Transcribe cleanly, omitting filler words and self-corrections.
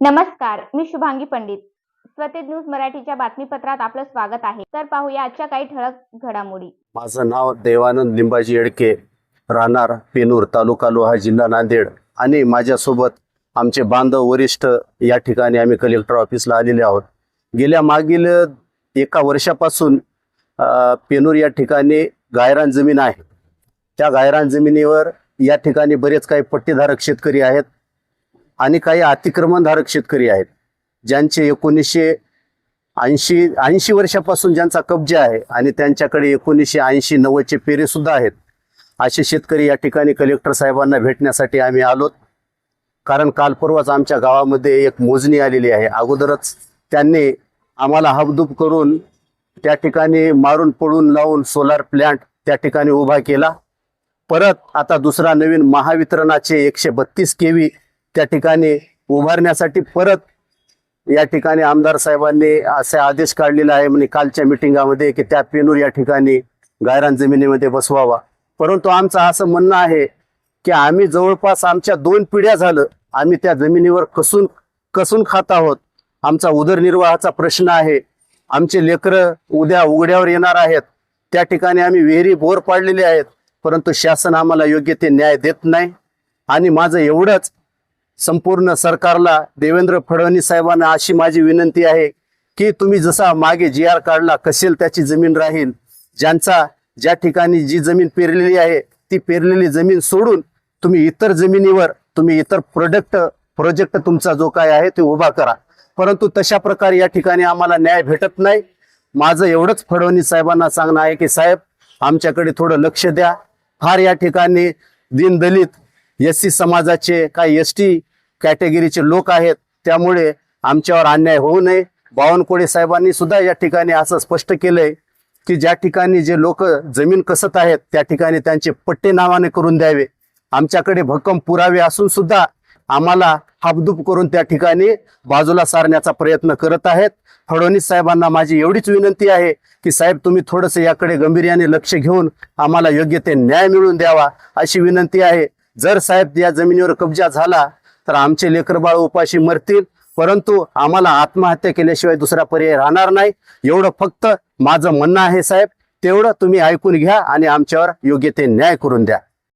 नमस्कार, मी शुभांगी पंडित. स्वतेज न्यूज मराठीच्या बातमीपत्रात आपलं स्वागत आहे. तर पाहूया आजच्या काही ठळक घडामोडी. माझं नाव देवानंद लिंबाजी येडके, राहणार पेनूर, तालुका लोहा, जिल्हा नांदेड. आणि माझ्यासोबत आमचे बांधव वरिष्ठ या ठिकाणी आम्ही कलेक्टर ऑफिसला आलेले आहोत. गेल्या मागील 1 वर्षापासून पेनूर या ठिकाणी गायरान जमीन आहे. त्या गायरान जमिनीवर या ठिकाणी बरेच काही पट्टीधारक शेतकरी आहेत आणि काही अतिक्रमणधारक शेतकरी आहेत, ज्यांचे 1980 वर्षापासून ज्यांचा कब्जा आहे आणि त्यांच्याकडे 1980-90चे पेरे सुद्धा आहेत. असे शेतकरी या ठिकाणी कलेक्टर साहेबांना भेटण्यासाठी आम्ही आलोत. कारण काल परवाच आमच्या गावामध्ये एक मोजणी आलेली आहे. अगोदरच त्यांनी आम्हाला हाबदूब करून त्या ठिकाणी मारून पडून लावून सोलार प्लॅन्ट त्या ठिकाणी उभा केला. परत आता दुसरा नवीन महावितरणाचे 132 kV त्या ठिकाणी उभारण्यासाठी परत या ठिकाणी आमदार साहेबांनी असे आदेश काढलेला आहे म्हणे कालच्या मिटिंगामध्ये की त्या पेनूर या ठिकाणी गायरान जमिनीमध्ये बसवावा. परंतु आमचं असं म्हणणं आहे की आम्ही जवळपास आमच्या 2 पिढ्या झालं आम्ही त्या जमिनीवर कसून खात आहोत. आमचा उदरनिर्वाहाचा प्रश्न आहे. आमचे लेकरं उद्या उघड्यावर येणार आहेत. त्या ठिकाणी आम्ही विहिरी बोर पाडलेले आहेत, परंतु शासन आम्हाला योग्य ते न्याय देत नाही. आणि माझं एवढंच संपूर्ण सरकारला, देवेंद्र फडणवीस साहेबांना अशी माझी विनंती आहे की तुम्ही जसा मागे GR काढला, कसेल त्याची जमीन राहील. ज्या ठिकाणी जी जमीन पेरलेली आहे ती पेरलेली जमीन सोडून तुम्ही इतर जमिनीवर तुम्ही इतर प्रोजेक्ट तुमचा जो काय आहे ते उभा करा. परंतु तशा प्रकारे या ठिकाणी आम्हाला न्याय भेटत नाही. माझं एवढंच फडणवीस साहेबांना सांगणं आहे की साहेब, आमच्याकडे थोडं लक्ष द्या. फार या ठिकाणी दीनदलित, SC समाजाचे, काही ST कॅटेगरीचे लोक आहेत, त्यामुळे आमच्यावर अन्याय होऊ नये. बावनकुळे साहेबांनी सुद्धा या ठिकाणी असं स्पष्ट केलंय की ज्या ठिकाणी जे लोक जमीन कसत आहेत त्या ठिकाणी त्यांचे पट्टे नावाने करून द्यावे. आमच्याकडे भक्कम पुरावे असून सुद्धा आम्हाला हाबदूब करून त्या ठिकाणी बाजूला सारण्याचा प्रयत्न करत आहेत. फडणवीस साहेबांना माझी एवढीच विनंती आहे की साहेब, तुम्ही थोडंसं याकडे गंभीर्याने लक्ष घेऊन आम्हाला योग्य ते न्याय मिळवून द्यावा अशी विनंती आहे. जर साहेब या जमिनीवर कब्जा झाला तर आमचे लेकरबाळ उपाशी मरतील, परंतु आम्हाला आत्महत्या केल्याशिवाय दुसरा पर्याय राहणार नाही. एवढं फक्त माझं म्हणणं आहे साहेब, तेवढं तुम्ही ऐकून घ्या आणि आमच्यावर योग्य ते न्याय करून द्या.